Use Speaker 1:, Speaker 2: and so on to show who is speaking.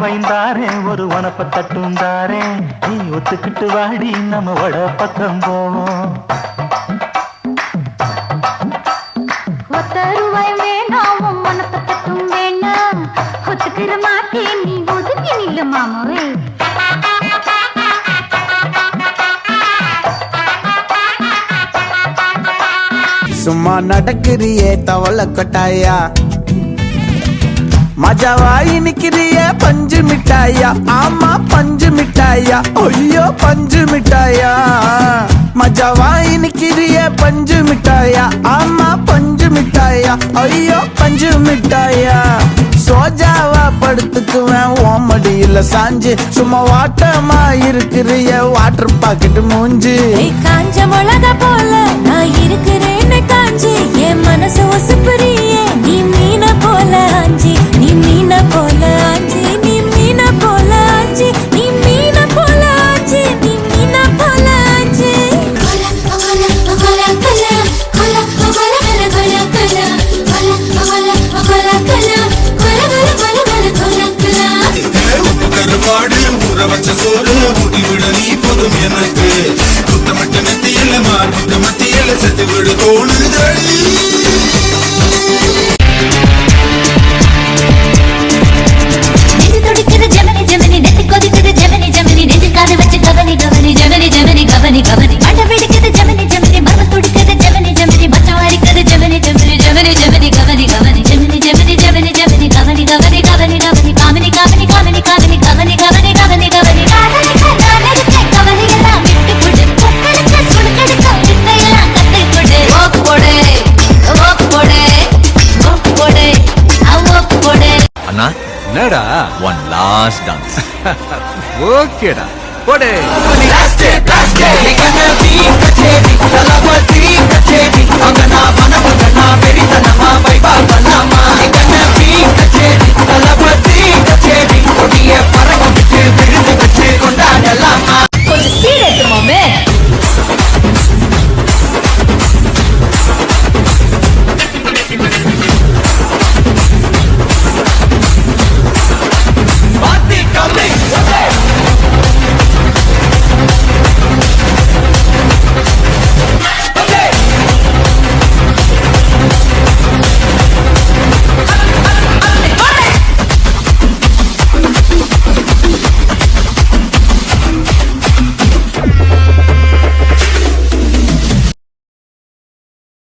Speaker 1: வைந்தாரே ஒரு உனப்ப தட்டுந்தாரே நீ ஒத்துக்கிட்டு வாடி நம்ம வட பக்கம் போவோம்.
Speaker 2: ஒத்தருவாய் வேணாம் உனப்ப தட்டும் வேணாம் ஒத்துக்கிற மாட்டேன் நீ ஒதுக்கி நில்லு மாமாவே.
Speaker 3: சும்மா நடக்கிறியே தவளை கொட்டாயா மஜாவாயி நிக்கிறிய பஞ்சு மிட்டாயா. ஆமா பஞ்சு மிட்டாயா ஐயோ பஞ்சு மிட்டாயா. மஜாவாயி நிக்கிறிய பஞ்சு மிட்டாயா. ஆமா பஞ்சு மிட்டாயா ஐயோ பஞ்சு மிட்டாயா. சோஜாவா படுத்துக்குவேன் ஓமடியில சாஞ்சு சும்மா வாட்டமா இருக்கிறிய வாட்டர் பாக்கெட் மூஞ்சி.
Speaker 4: காஞ்ச மிளகா போல நான் இருக்கிறேன்னு காஞ்சி என் மனசு ஒசுப்புறியே நீ மீன போல ஆஞ்சி நீ மீன போல ஆஞ்சி நீ மீன போல ஆஞ்சி நீ மீன போல ஆஞ்சி நீ மீன போல ஆஞ்சி.
Speaker 5: கருவாடு ஊற வச்ச சோறு முடிவிட நீ போதும் எனக்கு குத்தமட்ட மத்தியில மார்புத்த மத்தியில செத்து விடு தோணுதடி.
Speaker 6: என்னடா ஒன் லாஸ்ட் டான்ஸ் ஓகேடா போடே.